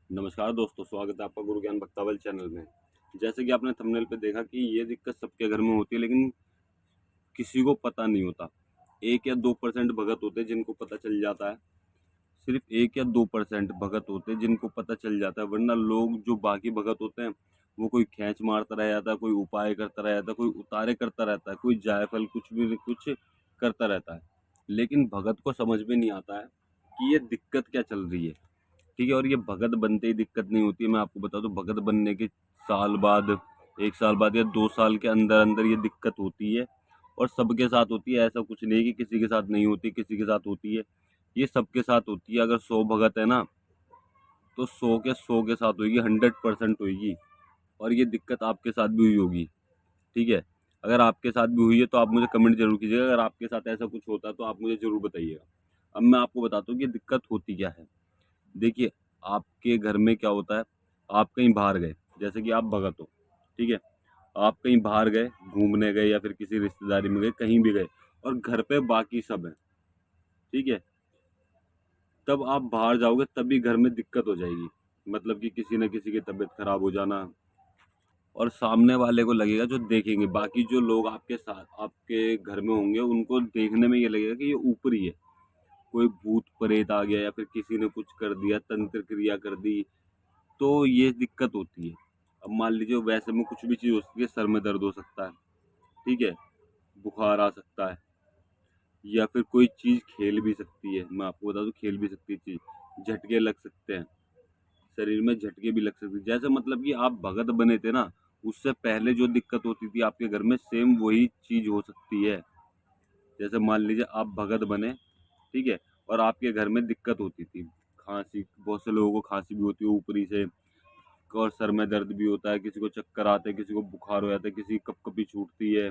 नमस्कार दोस्तों, स्वागत है आपका गुरु ज्ञान भक्तावल चैनल में। जैसे कि आपने थंबनेल पे देखा कि ये दिक्कत सबके घर में होती है, लेकिन किसी को पता नहीं होता। 1 या 2% भगत होते हैं जिनको पता चल जाता है। सिर्फ 1 या 2% भगत होते हैं जिनको पता चल जाता है, वरना लोग जो बाकी भगत होते हैं, वो कोई खींच मारता रह जाता है, कोई उपाय करता रह जाता है, कोई उतारे करता रहता है, कोई जायफल कुछ भी कुछ करता रहता है। लेकिन भगत को समझ में नहीं आता है कि ये दिक्कत क्या चल रही है। ठीक है, और ये भगत बनते ही दिक्कत नहीं होती है। मैं आपको बता दूं, भगत बनने के साल बाद, 1 साल बाद या 2 साल के अंदर अंदर ये दिक्कत होती है। और सबके साथ होती है, ऐसा कुछ नहीं है कि किसी के साथ नहीं होती, किसी के साथ होती है। ये सबके साथ होती है। अगर 100 भगत है ना, तो 100 के साथ होगी, 100% होगी। और ये दिक्कत आपके साथ भी हुई होगी। ठीक है, अगर आपके साथ भी हुई है तो आप मुझे कमेंट जरूर कीजिएगा। अगर आपके साथ ऐसा कुछ होता है तो आप मुझे जरूर बताइएगा। अब मैं आपको बताता हूँ कि दिक्कत होती क्या है। देखिए, आपके घर में क्या होता है, आप कहीं बाहर गए, जैसे कि आप भगत हो, ठीक है, आप कहीं बाहर गए, घूमने गए या फिर किसी रिश्तेदारी में गए, कहीं भी गए, और घर पे बाकी सब हैं, ठीक है, तब आप बाहर जाओगे तभी घर में दिक्कत हो जाएगी। मतलब कि किसी न किसी की तबीयत खराब हो जाना, और सामने वाले को लगेगा, जो देखेंगे बाकी जो लोग आपके साथ आपके घर में होंगे, उनको देखने में ये लगेगा कि ये ऊपरी है, कोई भूत प्रेत आ गया या फिर किसी ने कुछ कर दिया, तंत्र क्रिया कर दी, तो ये दिक्कत होती है। अब मान लीजिए वैसे में कुछ भी चीज़ हो सकती है, सर में दर्द हो सकता है, ठीक है, बुखार आ सकता है, या फिर कोई चीज़ खेल भी सकती है। मैं आपको बता दूं, खेल भी सकती है चीज़, झटके लग सकते हैं, शरीर में झटके भी लग सकते हैं। जैसे मतलब कि आप भगत बने थे ना, उससे पहले जो दिक्कत होती थी आपके घर में, सेम वही चीज़ हो सकती है। जैसे मान लीजिए आप भगत बने, ठीक है, और आपके घर में दिक्कत होती थी, खांसी, बहुत से लोगों को खांसी भी होती है ऊपरी से, और सर में दर्द भी होता है, किसी को चक्कर आते हैं, किसी को बुखार हो जाता है, किसी की कपकपी छूटती है,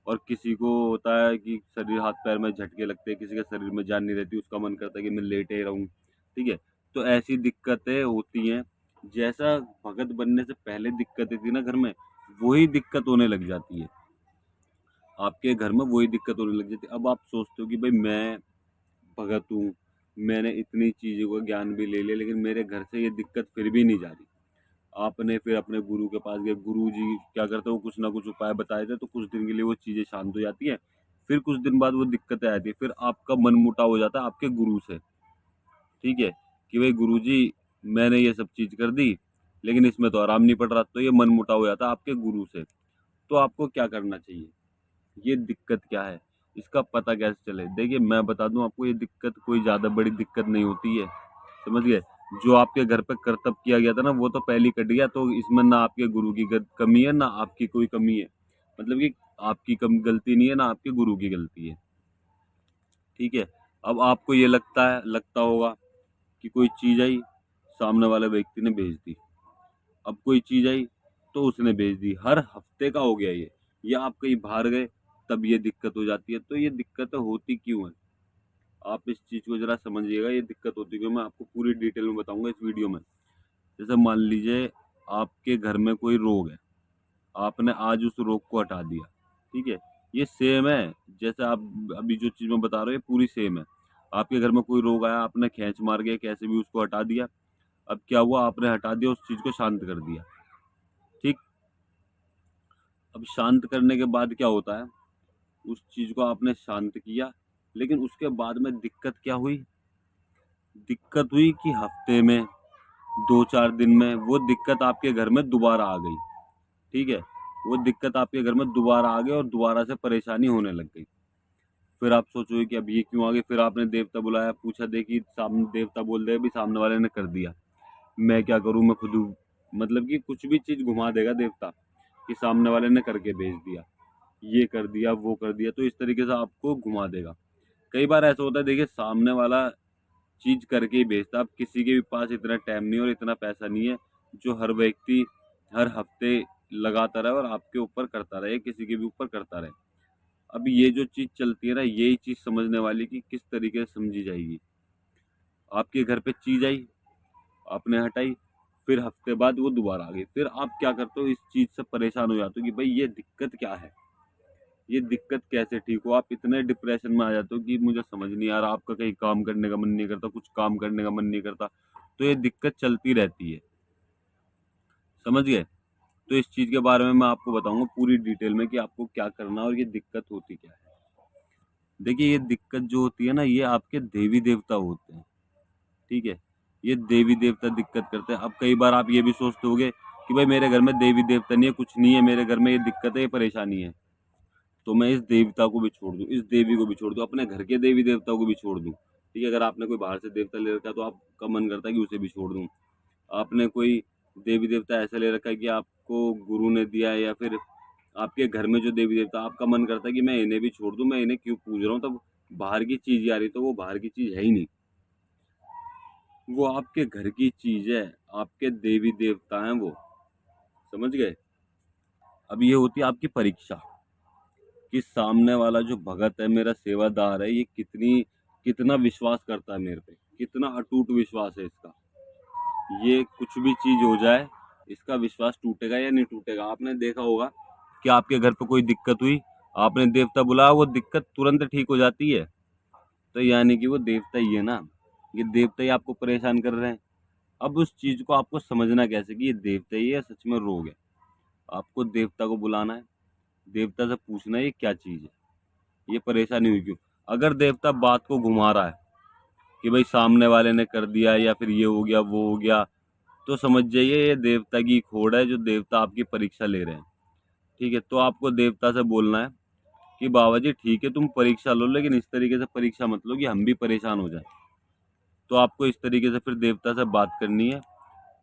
और किसी को होता है कि शरीर हाथ पैर में झटके लगते हैं, किसी के शरीर में जान नहीं रहती, उसका मन करता है कि मैं लेटे रहूं। ठीक है, तो ऐसी दिक्कतें होती हैं। जैसा भगत बनने से पहले दिक्कतें थी ना घर में, वही दिक्कत होने लग जाती है आपके घर में, वही दिक्कत होने लग जाती है। अब आप सोचते हो कि भाई मैं भगत हूँ, मैंने इतनी चीज़ों का ज्ञान भी ले लिया, लेकिन मेरे घर से ये दिक्कत फिर भी नहीं जा रही। आपने फिर अपने गुरु के पास गए, गुरु जी क्या करते हैं, वो कुछ ना कुछ उपाय बताए थे, तो कुछ दिन के लिए वो चीज़ें शांत हो जाती है। फिर कुछ दिन बाद वो दिक्कतें आती है, फिर आपका मन मुटाव हो जाता है आपके गुरु से, ठीक है, कि भाई गुरु जी, मैंने ये सब चीज़ कर दी, लेकिन इसमें तो आराम नहीं पड़ रहा, तो ये मन मुटाव हो जाता है आपके गुरु से। तो आपको क्या करना चाहिए, ये दिक्कत क्या है, इसका पता कैसे चले। देखिए, मैं बता दूं आपको, ये दिक्कत कोई ज़्यादा बड़ी दिक्कत नहीं होती है, समझ गए। जो आपके घर पे करतब किया गया था ना, वो तो पहले ही कट गया, तो इसमें ना आपके गुरु की कमी है, ना आपकी कोई कमी है। मतलब कि आपकी कम गलती नहीं है, ना आपके गुरु की गलती है, ठीक है। अब आपको ये लगता होगा कि कोई चीज़ आई, सामने वाले व्यक्ति ने भेज दी। अब कोई चीज़ आई तो उसने भेज दी, हर हफ्ते का हो गया ये, या आप कहीं बाहर गए तब ये दिक्कत हो जाती है। तो ये दिक्कतें होती क्यों है, आप इस चीज़ को जरा समझिएगा, ये दिक्कत होती क्यों, मैं आपको पूरी डिटेल में बताऊंगा इस वीडियो में। जैसे मान लीजिए आपके घर में कोई रोग है, आपने आज उस रोग को हटा दिया, ठीक है, ये सेम है, जैसे आप अभी जो चीज़ मैं बता रहा हूँ, ये पूरी सेम है। आपके घर में कोई रोग आया, आपने खींच मार के कैसे भी उसको हटा दिया। अब क्या हुआ, आपने हटा दिया, उस चीज़ को शांत कर दिया, ठीक। अब शांत करने के बाद क्या होता है, उस चीज़ को आपने शांत किया, लेकिन उसके बाद में दिक्कत क्या हुई, दिक्कत हुई कि हफ्ते में, 2-4 दिन में वो दिक्कत आपके घर में दोबारा आ गई, ठीक है, वो दिक्कत आपके घर में दोबारा आ गई और दोबारा से परेशानी होने लग गई। फिर आप सोचोगे कि अब ये क्यों आ गई, फिर आपने देवता बुलाया, पूछा, देखी सामने देवता बोल रहे भी सामने वाले ने कर दिया, मैं क्या करूं, मैं खुद मतलब कि कुछ भी चीज़ घुमा देगा देवता, कि सामने वाले ने करके भेज दिया, ये कर दिया, वो कर दिया, तो इस तरीके से आपको घुमा देगा। कई बार ऐसा होता है, देखिए, सामने वाला चीज करके ही भेजता है। अब किसी के भी पास इतना टाइम नहीं है और इतना पैसा नहीं है जो हर व्यक्ति हर हफ्ते लगाता रहे और आपके ऊपर करता रहे, किसी के भी ऊपर करता रहे। अब ये जो चीज चलती है ना, यही चीज समझने वाली कि किस तरीके से समझी जाएगी। आपके घर पे चीज आई, आपने हटाई, फिर हफ्ते बाद वो दोबारा आ गई, फिर आप क्या करते हो, इस चीज से परेशान हो जाते हो कि भाई ये दिक्कत क्या है, ये दिक्कत कैसे ठीक हो। आप इतने डिप्रेशन में आ जाते हो कि मुझे समझ नहीं आ रहा, आपका कहीं काम करने का मन नहीं करता, कुछ काम करने का मन नहीं करता। तो ये दिक्कत चलती रहती है, समझ गए। तो इस चीज़ के बारे में मैं आपको बताऊंगा पूरी डिटेल में कि आपको क्या करना है और ये दिक्कत होती क्या है। देखिए, ये दिक्कत जो होती है ना, ये आपके देवी देवता होते हैं, ठीक है। ये देवी देवता दिक्कत करते हैं। अब कई बार आप ये भी सोचते होगे कि भाई मेरे घर में देवी देवता नहीं है, कुछ नहीं है, मेरे घर में ये दिक्कत है, ये परेशानी है, तो मैं इस देवता को भी छोड़ दूं, इस देवी को भी छोड़ दूं, अपने घर के देवी देवता को भी छोड़ दूं, ठीक है। अगर आपने कोई बाहर से देवता ले रखा है तो आपका मन करता है कि उसे भी छोड़ दूं। आपने कोई देवी देवता ऐसा ले रखा है कि आपको गुरु ने दिया है, या फिर आपके घर में जो देवी देवता, आपका मन करता है कि मैं इन्हें भी छोड़ दूं, मैं इन्हें क्यों पूज रहा हूँ, तब बाहर की चीज आ रही, तो वो बाहर की चीज है ही नहीं, वो आपके घर की चीज है, आपके देवी देवता हैं वो, समझ गए। अब ये होती है आपकी परीक्षा कि सामने वाला जो भगत है, मेरा सेवादार है, ये कितना विश्वास करता है मेरे पे, कितना अटूट विश्वास है इसका। ये कुछ भी चीज हो जाए, इसका विश्वास टूटेगा या नहीं टूटेगा। आपने देखा होगा कि आपके घर पे कोई दिक्कत हुई, आपने देवता बुलाया, वो दिक्कत तुरंत ठीक हो जाती है, तो यानी कि वो देवता ही है ना, ये देवता ही आपको परेशान कर रहे हैं। अब उस चीज को आपको समझना कैसे कि ये देवता ही है, सच में रोग है। आपको देवता को बुलाना है, देवता से पूछना है ये क्या चीज है, ये परेशानी हुई क्यों। अगर देवता बात को घुमा रहा है कि भाई सामने वाले ने कर दिया, या फिर ये हो गया वो हो गया, तो समझ जाइए ये देवता की खोड़ है, जो देवता आपकी परीक्षा ले रहे हैं, ठीक है। तो आपको देवता से बोलना है कि बाबा जी ठीक है, तुम परीक्षा लो, लेकिन इस तरीके से परीक्षा मत लो कि हम भी परेशान हो जाए। तो आपको इस तरीके से फिर देवता से बात करनी है,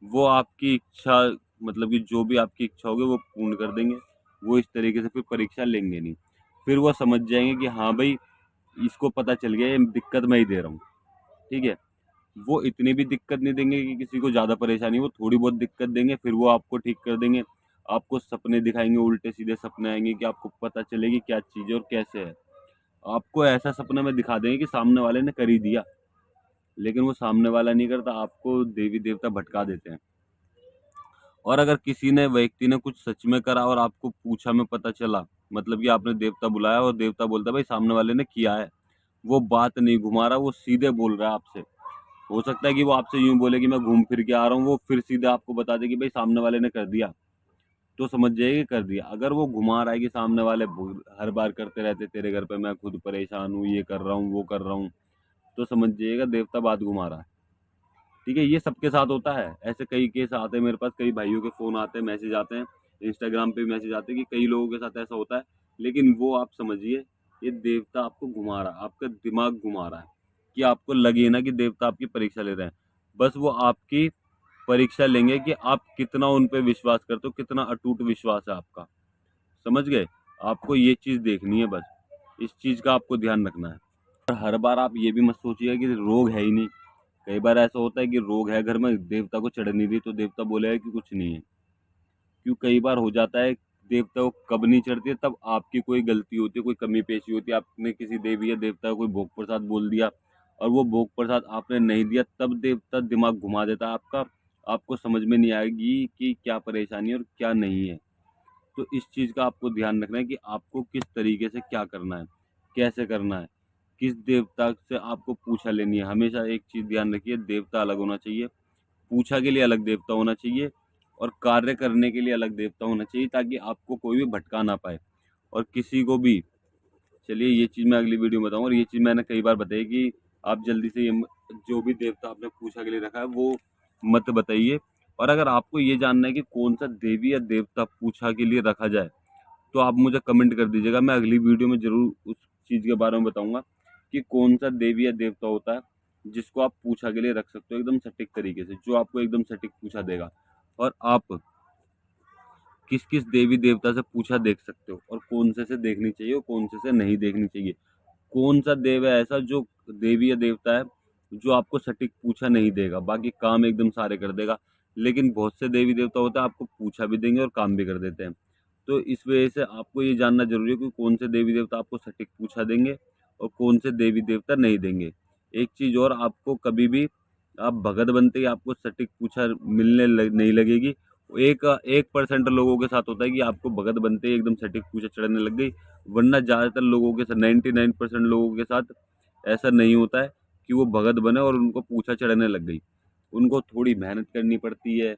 वो आपकी इच्छा, मतलब कि जो भी आपकी इच्छा होगी वो पूर्ण कर देंगे। वो इस तरीके से फिर परीक्षा लेंगे नहीं, फिर वो समझ जाएंगे कि हाँ भाई इसको पता चल गया ये दिक्कत मैं ही दे रहा हूँ, ठीक है। वो इतनी भी दिक्कत नहीं देंगे कि किसी को ज़्यादा परेशानी, वो थोड़ी बहुत दिक्कत देंगे, फिर वो आपको ठीक कर देंगे। आपको सपने दिखाएंगे, उल्टे सीधे सपने आएंगे कि आपको पता चलेगी क्या चीज़ है और कैसे है। आपको ऐसा सपना में दिखा देंगे कि सामने वाले ने कर ही दिया, लेकिन वो सामने वाला नहीं करता, आपको देवी देवता भटका देते हैं। और अगर किसी ने व्यक्ति ने कुछ सच में करा और आपको पूछा में पता चला, मतलब कि आपने देवता बुलाया और देवता बोलता है भाई सामने वाले ने किया है, वो बात नहीं घुमा रहा, वो सीधे बोल रहा है आपसे। हो सकता है कि वो आपसे यूं बोले कि मैं घूम फिर के आ रहा हूँ, वो फिर सीधे आपको बता दे कि भाई सामने वाले ने कर दिया, तो समझ जाइए कर दिया। अगर वो घुमा रहा है कि सामने वाले हर बार करते रहते तेरे घर पे, मैं खुद परेशान हूँ, ये कर रहा हूँ वो कर रहा हूँ, तो समझ जाइएगा देवता बात घुमा रहा है, ठीक है। ये सबके साथ होता है, ऐसे कई केस आते हैं मेरे पास, कई भाइयों के फ़ोन आते हैं, मैसेज आते हैं, इंस्टाग्राम पे मैसेज आते हैं कि कई लोगों के साथ ऐसा होता है। लेकिन वो आप समझिए, ये देवता आपको घुमा रहा है, आपका दिमाग घुमा रहा है, कि आपको लगे ना कि देवता आपकी परीक्षा ले रहे हैं। बस वो आपकी परीक्षा लेंगे कि आप कितना उन पे विश्वास करते हो, कितना अटूट विश्वास है आपका, समझ गए। आपको ये चीज़ देखनी है बस, इस चीज़ का आपको ध्यान रखना है। और हर बार आप ये भी मत सोचिएगा कि रोग है ही नहीं। कई बार ऐसा होता है कि रोग है घर में, देवता को चढ़ नहीं रही, तो देवता बोलेगा कि कुछ नहीं है। क्यों, कई बार हो जाता है देवता को कब नहीं चढ़ती है, तब आपकी कोई गलती होती है, कोई कमी पेशी होती है, आपने किसी देवी या देवता को कोई भोग प्रसाद बोल दिया और वो भोग प्रसाद आपने नहीं दिया, तब देवता दिमाग घुमा देता है आपका। आपको समझ में नहीं आएगी कि क्या परेशानी है और क्या नहीं है। तो इस चीज़ का आपको ध्यान रखना है कि आपको किस तरीके से क्या करना है, कैसे करना है, किस देवता से आपको पूछा लेनी है। हमेशा एक चीज़ ध्यान रखिए, देवता अलग होना चाहिए, पूछा के लिए अलग देवता होना चाहिए, और कार्य करने के लिए अलग देवता होना चाहिए, ताकि आपको कोई भी भटका ना पाए और किसी को भी। चलिए, ये चीज़ मैं अगली वीडियो में बताऊंगा, और ये चीज़ मैंने कई बार बताई कि आप जल्दी से जो भी देवता आपने पूछा के लिए रखा है वो मत बताइए। और अगर आपको ये जानना है कि कौन सा देवी या देवता पूछा के लिए रखा जाए, तो आप मुझे कमेंट कर दीजिएगा, मैं अगली वीडियो में ज़रूर उस चीज़ के बारे में बताऊंगा कि कौन सा देवी या देवता होता है जिसको आप पूछा के लिए रख सकते हो एकदम सटीक तरीके से, जो आपको एकदम सटीक पूछा देगा। और आप किस किस देवी देवता से पूछा देख सकते हो, और कौन से देखनी चाहिए और कौन से नहीं देखनी चाहिए। कौन सा देव है ऐसा जो देवी या देवता है जो आपको सटीक पूछा नहीं देगा, बाकी काम एकदम सारे कर देगा। लेकिन बहुत से देवी देवता होते हैं आपको पूछा भी देंगे और काम भी कर देते हैं। तो इस वजह से आपको ये जानना जरूरी है कि कौन से देवी देवता आपको सटीक पूछा देंगे और कौन से देवी देवता नहीं देंगे। एक चीज़ और, आपको कभी भी आप भगत बनते ही आपको सटीक पूछा नहीं लगेगी। एक 1% लोगों के साथ होता है कि आपको भगत बनते ही एकदम सटीक पूछा चढ़ने लग गई, वरना ज़्यादातर लोगों के साथ 99% लोगों के साथ ऐसा नहीं होता है कि वो भगत बने और उनको पूछा चढ़ने लग गई। उनको थोड़ी मेहनत करनी पड़ती है,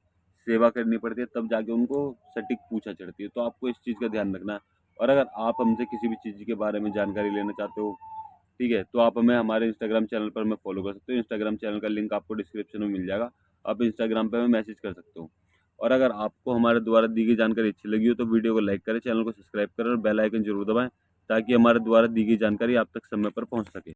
सेवा करनी पड़ती है, तब जाके उनको सटीक पूछा चढ़ती है। तो आपको इस चीज़ का ध्यान रखना है। और अगर आप हमसे किसी भी चीज़ के बारे में जानकारी लेना चाहते हो, ठीक है, तो आप हमें हमारे इंस्टाग्राम चैनल पर हमें फॉलो कर सकते हो। इंस्टाग्राम चैनल का लिंक आपको डिस्क्रिप्शन में मिल जाएगा। आप इंस्टाग्राम पे हमें मैसेज कर सकते हो। और अगर आपको हमारे द्वारा दी गई जानकारी अच्छी लगी हो तो वीडियो को लाइक करें, चैनल को सब्सक्राइब करें और बेल आइकन जरूर दबाएं, ताकि हमारे द्वारा दी गई जानकारी आप तक समय पर पहुंच सके।